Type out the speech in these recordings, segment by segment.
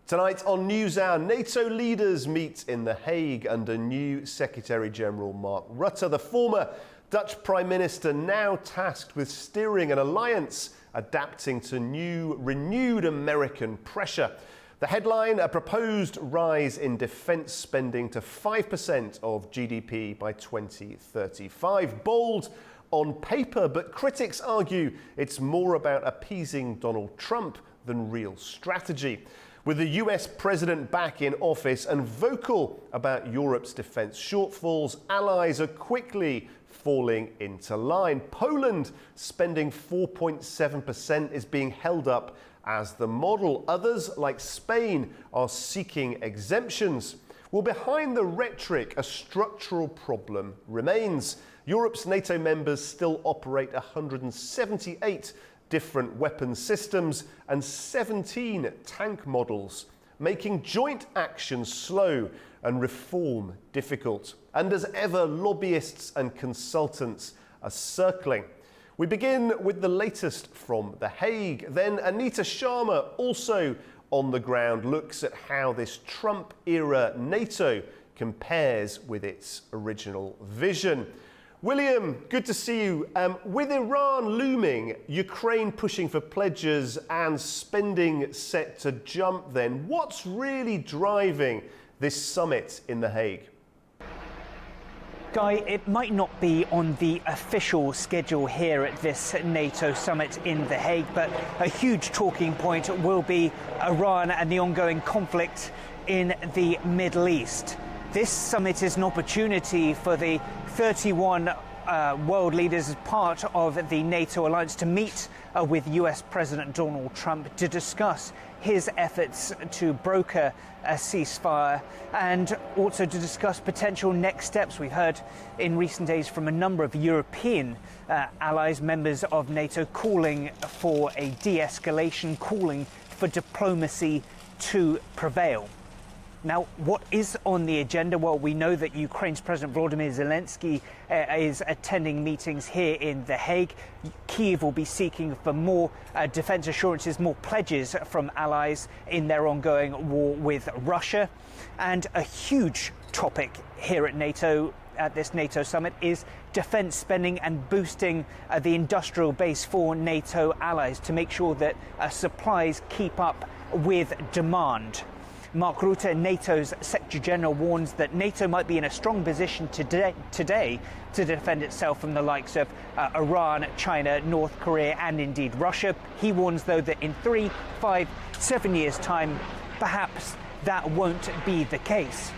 Tonight on Newshour, NATO leaders meet in The Hague under new Secretary-General Mark Rutte. The former Dutch Prime Minister now tasked with steering an alliance adapting to renewed American pressure. The headline, a proposed rise in defence spending to 5% of GDP by 2035. Bold on paper, but critics argue it's more about appeasing Donald Trump than real strategy. With the US president back in office and vocal about Europe's defence shortfalls, allies are quickly falling into line. Poland spending 4.7% is being held up as the model. Others, like Spain, are seeking exemptions. Well, behind the rhetoric, a structural problem remains. Europe's NATO members still operate 178 different weapon systems and 17 tank models, making joint action slow and reform difficult. And as ever, lobbyists and consultants are circling. We begin with the latest from The Hague. Then Anita Sharma, also on the ground, looks at how this Trump-era NATO compares with its original vision. William, good to see you. With Iran looming, Ukraine pushing for pledges and spending set to jump then, what's really driving this summit in The Hague? Guy, it might not be on the official schedule here at this NATO summit in The Hague, but a huge talking point will be Iran and the ongoing conflict in the Middle East. This summit is an opportunity for the 31 world leaders as part of the NATO alliance to meet with US President Donald Trump to discuss his efforts to broker a ceasefire and also to discuss potential next steps. We've heard in recent days from a number of European allies, members of NATO, calling for a de-escalation, calling for diplomacy to prevail. Now, what is on the agenda? Well, we know that Ukraine's President Volodymyr Zelensky is attending meetings here in The Hague. Kyiv will be seeking for more defence assurances, more pledges from allies in their ongoing war with Russia. And a huge topic here at NATO, at this NATO summit, is defence spending and boosting the industrial base for NATO allies to make sure that supplies keep up with demand. Mark Rutte, NATO's Secretary-General, warns that NATO might be in a strong position today to defend itself from the likes of Iran, China, North Korea and indeed Russia. He warns, though, that in 3, 5, 7 years' time, perhaps that won't be the case.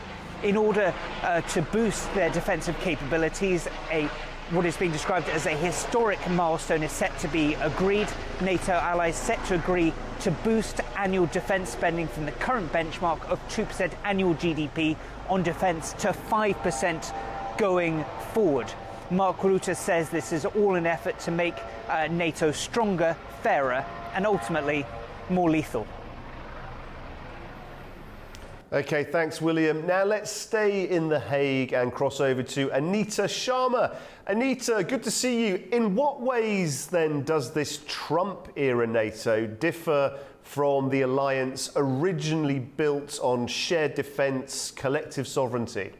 In order to boost their defensive capabilities, what is being described as a historic milestone is set to be agreed. NATO allies set to agree to boost annual defence spending from the current benchmark of 2% annual GDP on defence to 5% going forward. Mark Rutte says this is all an effort to make NATO stronger, fairer and ultimately more lethal. Okay, thanks, William. Now let's stay in The Hague and cross over to Anita Sharma. Anita, good to see you. In what ways then does this Trump-era NATO differ from the alliance originally built on shared defence, collective sovereignty?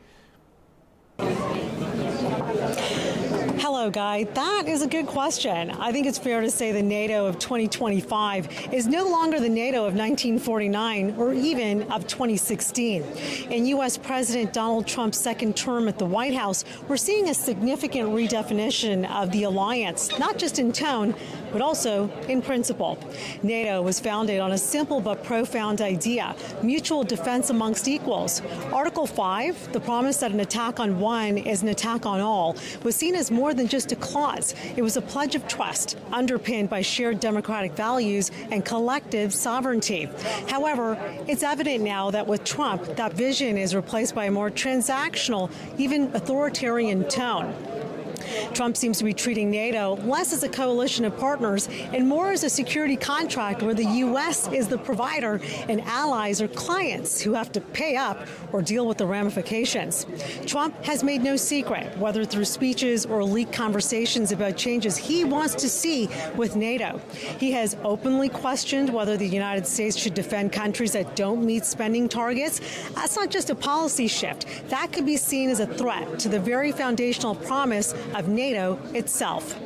Hello, Guy. That is a good question. I think it's fair to say the NATO of 2025 is no longer the NATO of 1949 or even of 2016. In U.S. President Donald Trump's second term at the White House, we're seeing a significant redefinition of the alliance, not just in tone, but also in principle. NATO was founded on a simple but profound idea: mutual defense amongst equals. Article 5, the promise that an attack on one is an attack on all, was seen as more than just a clause. It was a pledge of trust underpinned by shared democratic values and collective sovereignty. However, it's evident now that with Trump, that vision is replaced by a more transactional, even authoritarian tone. Trump seems to be treating NATO less as a coalition of partners and more as a security contract where the U.S. is the provider and allies are clients who have to pay up or deal with the ramifications. Trump has made no secret, whether through speeches or leaked conversations, about changes he wants to see with NATO. He has openly questioned whether the United States should defend countries that don't meet spending targets. That's not just a policy shift. That could be seen as a threat to the very foundational promise of NATO itself.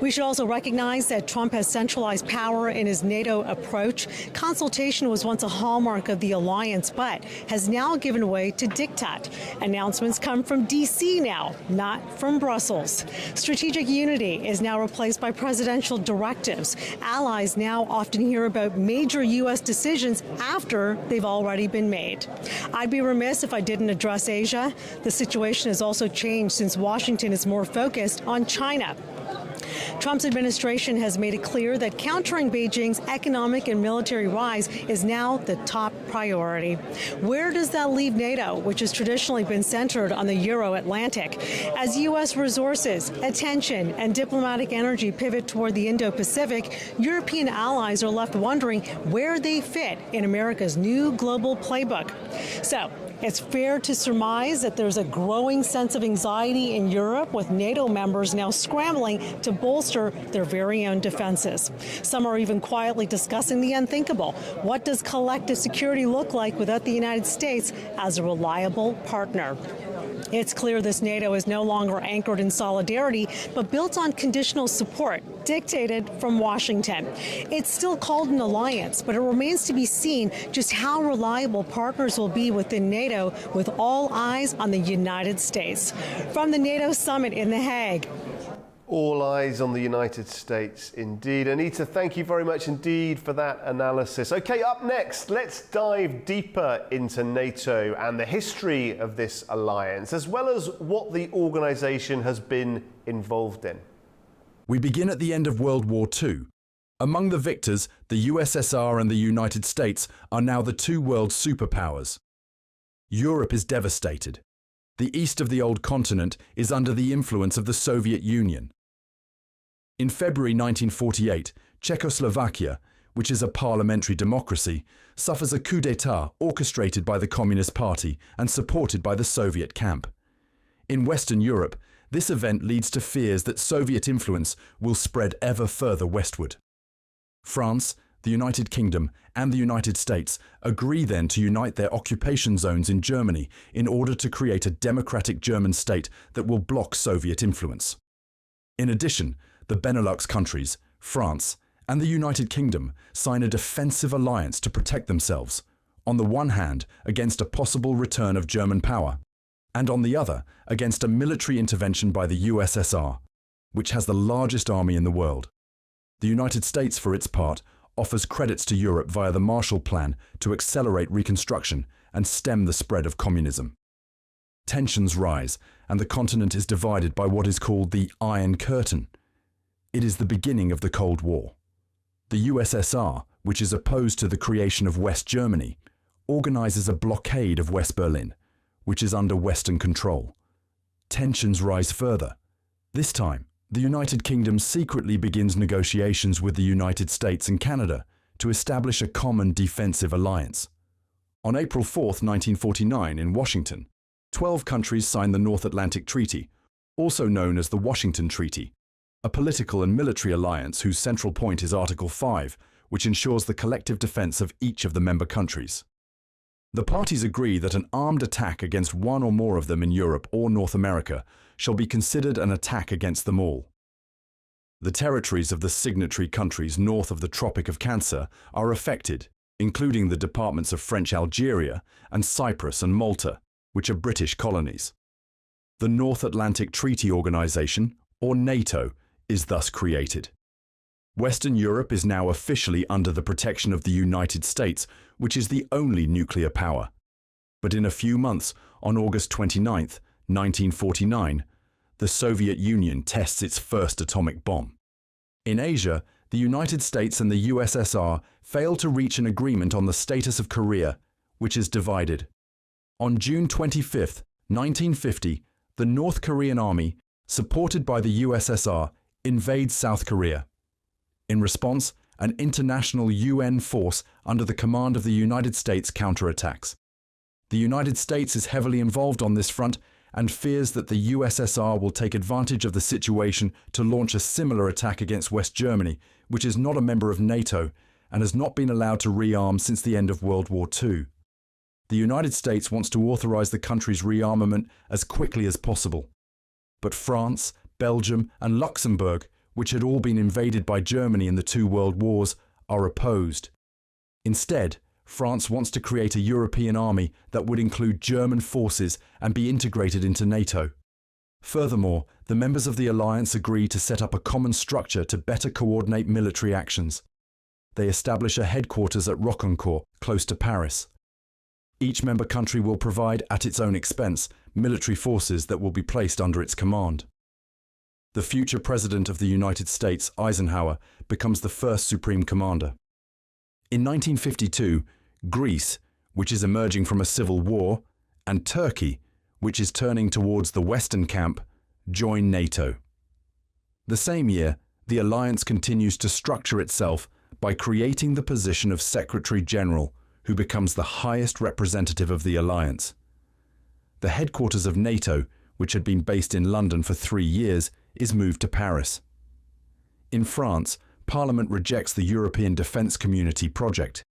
We should also recognize that Trump has centralized power in his NATO approach. Consultation was once a hallmark of the alliance, but has now given way to diktat. Announcements come from D.C. now, not from Brussels. Strategic unity is now replaced by presidential directives. Allies now often hear about major U.S. decisions after they've already been made. I'd be remiss if I didn't address Asia. The situation has also changed since Washington is more focused on China. Trump's administration has made it clear that countering Beijing's economic and military rise is now the top priority. Where does that leave NATO, which has traditionally been centered on the Euro-Atlantic? As U.S. resources, attention, and diplomatic energy pivot toward the Indo-Pacific, European allies are left wondering where they fit in America's new global playbook. So, it's fair to surmise that there's a growing sense of anxiety in Europe, with NATO members now scrambling to bolster their very own defenses. Some are even quietly discussing the unthinkable. What does collective security look like without the United States as a reliable partner? It's clear this NATO is no longer anchored in solidarity, but built on conditional support, dictated from Washington. It's still called an alliance, but it remains to be seen just how reliable partners will be within NATO, with all eyes on the United States. From the NATO summit in The Hague. All eyes on the United States, indeed. Anita, thank you very much indeed for that analysis. Okay, up next, let's dive deeper into NATO and the history of this alliance, as well as what the organisation has been involved in. We begin at the end of World War II. Among the victors, the USSR and the United States are now the two world superpowers. Europe is devastated. The east of the old continent is under the influence of the Soviet Union. In February 1948, Czechoslovakia, which is a parliamentary democracy, suffers a coup d'etat orchestrated by the Communist Party and supported by the Soviet camp. In Western Europe, this event leads to fears that Soviet influence will spread ever further westward. France, the United Kingdom, and the United States agree then to unite their occupation zones in Germany in order to create a democratic German state that will block Soviet influence. In addition, the Benelux countries, France, and the United Kingdom sign a defensive alliance to protect themselves, on the one hand against a possible return of German power, and on the other against a military intervention by the USSR, which has the largest army in the world. The United States, for its part, offers credits to Europe via the Marshall Plan to accelerate reconstruction and stem the spread of communism. Tensions rise, and the continent is divided by what is called the Iron Curtain. It is the beginning of the Cold War. The USSR, which is opposed to the creation of West Germany, organizes a blockade of West Berlin, which is under Western control. Tensions rise further. This time, the United Kingdom secretly begins negotiations with the United States and Canada to establish a common defensive alliance. On April 4, 1949, in Washington, 12 countries signed the North Atlantic Treaty, also known as the Washington Treaty, a political and military alliance whose central point is Article 5, which ensures the collective defense of each of the member countries. The parties agree that an armed attack against one or more of them in Europe or North America shall be considered an attack against them all. The territories of the signatory countries north of the Tropic of Cancer are affected, including the departments of French Algeria and Cyprus and Malta, which are British colonies. The North Atlantic Treaty Organization, or NATO, is thus created. Western Europe is now officially under the protection of the United States, which is the only nuclear power. But in a few months, on August 29, 1949, the Soviet Union tests its first atomic bomb. In Asia, the United States and the USSR fail to reach an agreement on the status of Korea, which is divided. On June 25, 1950, the North Korean army, supported by the USSR, invades South Korea. In response, an international UN force under the command of the United States counterattacks. The United States is heavily involved on this front and fears that the USSR will take advantage of the situation to launch a similar attack against West Germany, which is not a member of NATO and has not been allowed to rearm since the end of World War II. The United States wants to authorize the country's rearmament as quickly as possible. But France, Belgium, and Luxembourg, which had all been invaded by Germany in the two world wars, are opposed. Instead, France wants to create a European army that would include German forces and be integrated into NATO. Furthermore, the members of the alliance agree to set up a common structure to better coordinate military actions. They establish a headquarters at Rocancourt, close to Paris. Each member country will provide, at its own expense, military forces that will be placed under its command. The future President of the United States, Eisenhower, becomes the first Supreme Commander. In 1952, Greece, which is emerging from a civil war, and Turkey, which is turning towards the Western camp, join NATO. The same year, the alliance continues to structure itself by creating the position of Secretary General, who becomes the highest representative of the alliance. The headquarters of NATO, which had been based in London for 3 years, is moved to Paris. In France, Parliament rejects the European Defence Community project.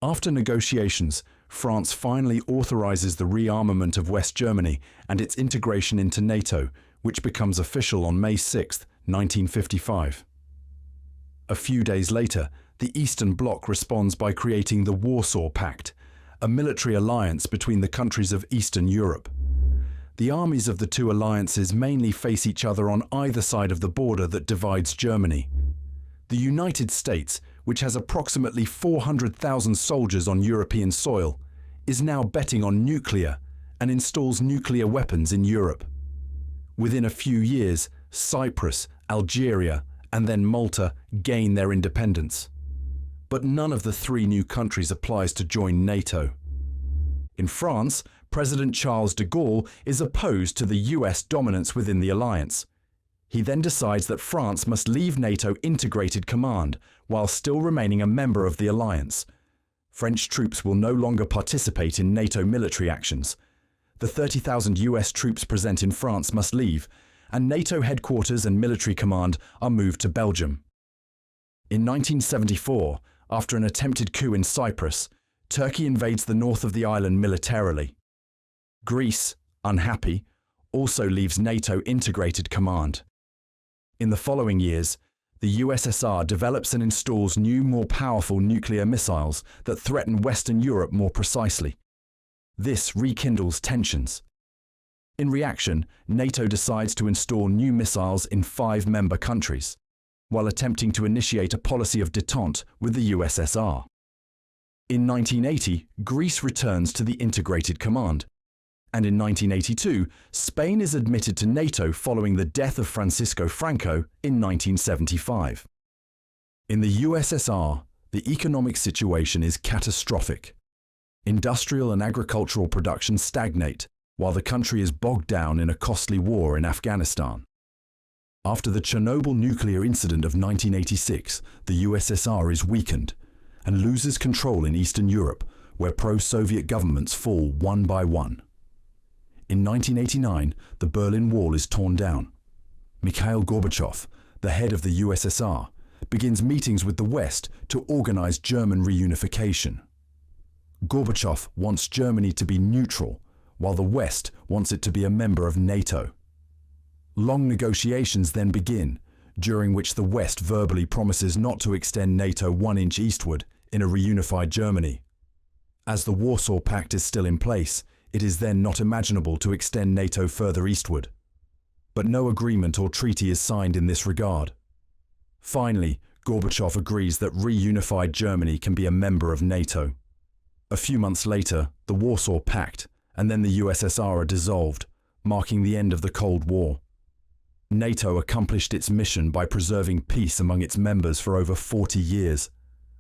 After negotiations, France finally authorises the rearmament of West Germany and its integration into NATO, which becomes official on May 6, 1955. A few days later, the Eastern Bloc responds by creating the Warsaw Pact, a military alliance between the countries of Eastern Europe. The armies of the two alliances mainly face each other on either side of the border that divides Germany. The United States, which has approximately 400,000 soldiers on European soil, is now betting on nuclear and installs nuclear weapons in Europe. Within a few years, Cyprus, Algeria, and then Malta gain their independence. But none of the 3 new countries applies to join NATO. In France, President Charles de Gaulle is opposed to the US dominance within the alliance. He then decides that France must leave NATO integrated command while still remaining a member of the alliance. French troops will no longer participate in NATO military actions. The 30,000 US troops present in France must leave, and NATO headquarters and military command are moved to Belgium. In 1974, after an attempted coup in Cyprus, Turkey invades the north of the island militarily. Greece, unhappy, also leaves NATO integrated command. In the following years, the USSR develops and installs new, more powerful nuclear missiles that threaten Western Europe more precisely. This rekindles tensions. In reaction, NATO decides to install new missiles in 5 member countries, while attempting to initiate a policy of détente with the USSR. In 1980, Greece returns to the integrated command, and in 1982, Spain is admitted to NATO following the death of Francisco Franco in 1975. In the USSR, the economic situation is catastrophic. Industrial and agricultural production stagnate, while the country is bogged down in a costly war in Afghanistan. After the Chernobyl nuclear incident of 1986, the USSR is weakened and loses control in Eastern Europe, where pro-Soviet governments fall one by one. In 1989, the Berlin Wall is torn down. Mikhail Gorbachev, the head of the USSR, begins meetings with the West to organize German reunification. Gorbachev wants Germany to be neutral, while the West wants it to be a member of NATO. Long negotiations then begin, during which the West verbally promises not to extend NATO 1 inch eastward in a reunified Germany. As the Warsaw Pact is still in place, it is then not imaginable to extend NATO further eastward. But no agreement or treaty is signed in this regard. Finally, Gorbachev agrees that reunified Germany can be a member of NATO. A few months later, the Warsaw Pact and then the USSR are dissolved, marking the end of the Cold War. NATO accomplished its mission by preserving peace among its members for over 40 years,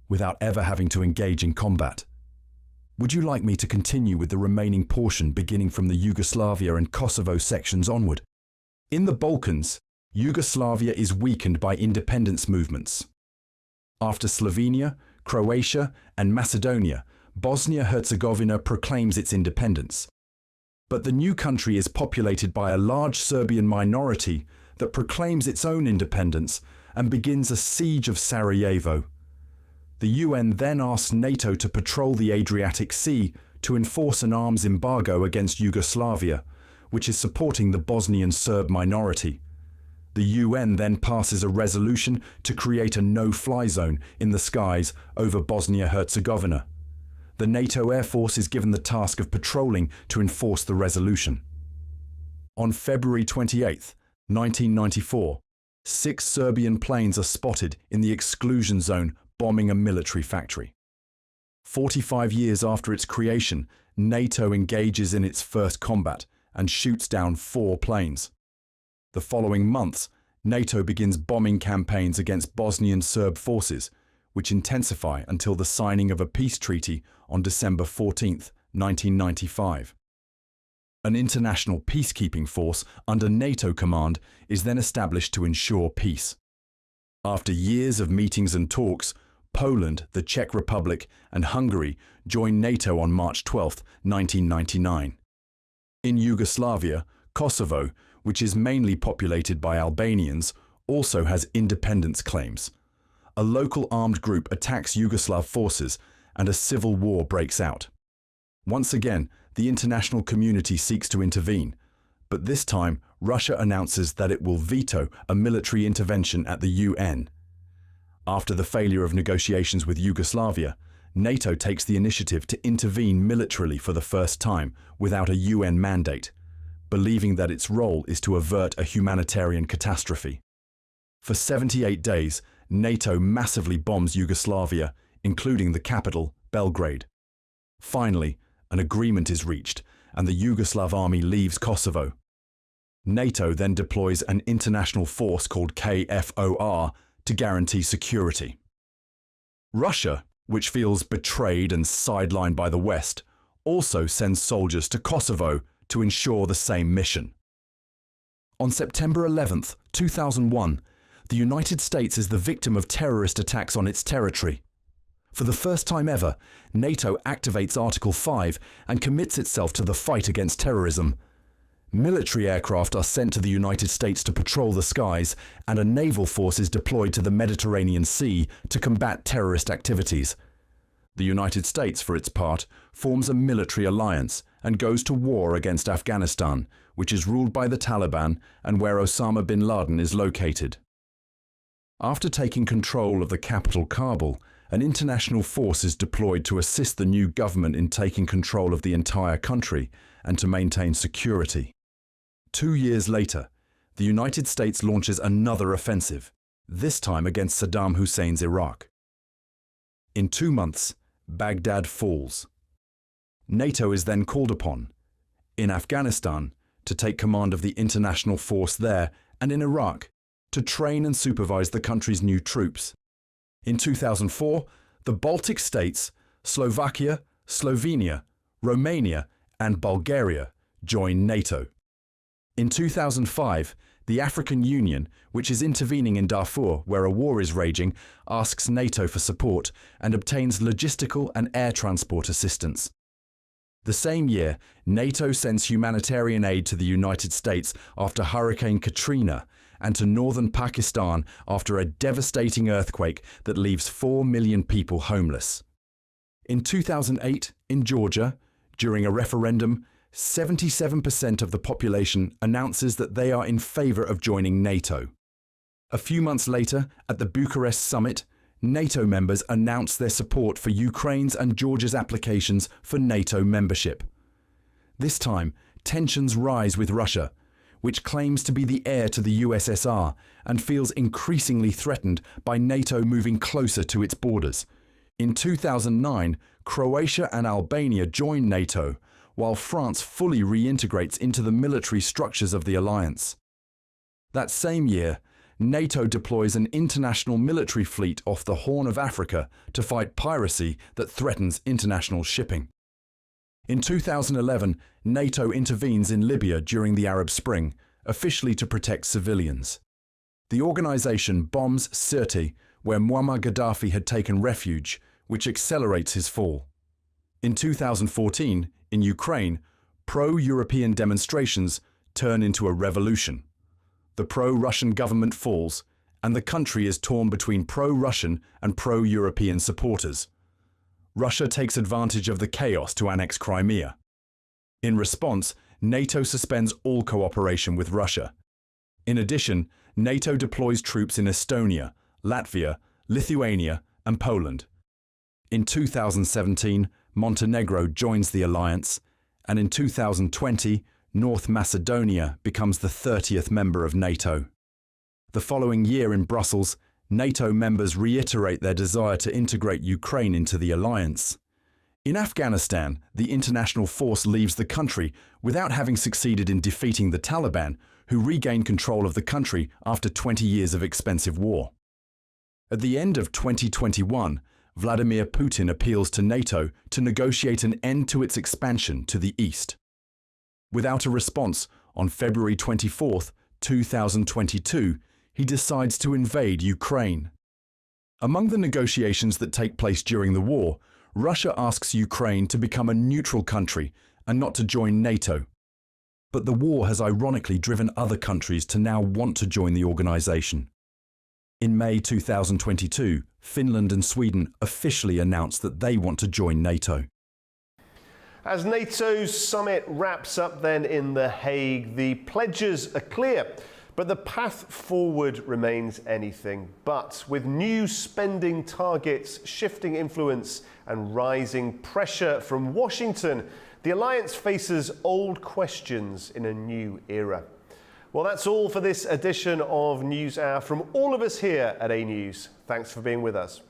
without ever having to engage in combat. Would you like me to continue with the remaining portion beginning from the Yugoslavia and Kosovo sections onward? In the Balkans, Yugoslavia is weakened by independence movements. After Slovenia, Croatia, and Macedonia, Bosnia-Herzegovina proclaims its independence. But the new country is populated by a large Serbian minority that proclaims its own independence and begins a siege of Sarajevo. The UN then asks NATO to patrol the Adriatic Sea to enforce an arms embargo against Yugoslavia, which is supporting the Bosnian Serb minority. The UN then passes a resolution to create a no-fly zone in the skies over Bosnia-Herzegovina. The NATO Air Force is given the task of patrolling to enforce the resolution. On February 28, 1994, 6 Serbian planes are spotted in the exclusion zone bombing a military factory. 45 years after its creation, NATO engages in its first combat and shoots down 4 planes. The following months, NATO begins bombing campaigns against Bosnian Serb forces, which intensify until the signing of a peace treaty on December 14, 1995. An international peacekeeping force under NATO command is then established to ensure peace. After years of meetings and talks, Poland, the Czech Republic, and Hungary joined NATO on March 12, 1999. In Yugoslavia, Kosovo, which is mainly populated by Albanians, also has independence claims. A local armed group attacks Yugoslav forces and a civil war breaks out. Once again, the international community seeks to intervene, but this time Russia announces that it will veto a military intervention at the UN. After the failure of negotiations with Yugoslavia, NATO takes the initiative to intervene militarily for the first time without a UN mandate, believing that its role is to avert a humanitarian catastrophe. For 78 days, NATO massively bombs Yugoslavia, including the capital, Belgrade. Finally, an agreement is reached, and the Yugoslav army leaves Kosovo. NATO then deploys an international force called KFOR to guarantee security. Russia, which feels betrayed and sidelined by the West, also sends soldiers to Kosovo to ensure the same mission. On September 11, 2001, the United States is the victim of terrorist attacks on its territory. For the first time ever, NATO activates Article 5 and commits itself to the fight against terrorism. Military aircraft are sent to the United States to patrol the skies, and a naval force is deployed to the Mediterranean Sea to combat terrorist activities. The United States, for its part, forms a military alliance and goes to war against Afghanistan, which is ruled by the Taliban and where Osama bin Laden is located. After taking control of the capital Kabul, an international force is deployed to assist the new government in taking control of the entire country and to maintain security. 2 years later, the United States launches another offensive, this time against Saddam Hussein's Iraq. In 2 months, Baghdad falls. NATO is then called upon, in Afghanistan, to take command of the international force there, and in Iraq, to train and supervise the country's new troops. In 2004, the Baltic states, Slovakia, Slovenia, Romania, and Bulgaria joined NATO. In 2005, the African Union, which is intervening in Darfur where a war is raging, asks NATO for support and obtains logistical and air transport assistance. The same year, NATO sends humanitarian aid to the United States after Hurricane Katrina and to northern Pakistan after a devastating earthquake that leaves 4 million people homeless. In 2008, in Georgia, during a referendum, 77% of the population announces that they are in favor of joining NATO. A few months later, at the Bucharest summit, NATO members announced their support for Ukraine's and Georgia's applications for NATO membership. This time, tensions rise with Russia, which claims to be the heir to the USSR and feels increasingly threatened by NATO moving closer to its borders. In 2009, Croatia and Albania joined NATO, while France fully reintegrates into the military structures of the alliance. That same year, NATO deploys an international military fleet off the Horn of Africa to fight piracy that threatens international shipping. In 2011, NATO intervenes in Libya during the Arab Spring, officially to protect civilians. The organization bombs Sirte, where Muammar Gaddafi had taken refuge, which accelerates his fall. In 2014, in Ukraine, pro-European demonstrations turn into a revolution. The pro-Russian government falls, and the country is torn between pro-Russian and pro-European supporters. Russia takes advantage of the chaos to annex Crimea. In response, NATO suspends all cooperation with Russia. In addition, NATO deploys troops in Estonia, Latvia, Lithuania, and Poland. In 2017, Montenegro joins the alliance, and in 2020, North Macedonia becomes the 30th member of NATO. The following year in Brussels, NATO members reiterate their desire to integrate Ukraine into the alliance. In Afghanistan, the international force leaves the country without having succeeded in defeating the Taliban, who regained control of the country after 20 years of expensive war. At the end of 2021, Vladimir Putin appeals to NATO to negotiate an end to its expansion to the east. Without a response, on February 24, 2022, he decides to invade Ukraine. Among the negotiations that take place during the war, Russia asks Ukraine to become a neutral country and not to join NATO. But the war has ironically driven other countries to now want to join the organization. In May 2022, Finland and Sweden officially announced that they want to join NATO. As NATO's summit wraps up then in The Hague, the pledges are clear, but the path forward remains anything but, with new spending targets, shifting influence and rising pressure from Washington. The alliance faces old questions in a new era. Well, that's all for this edition of Newshour from all of us here at Anewz. Thanks for being with us.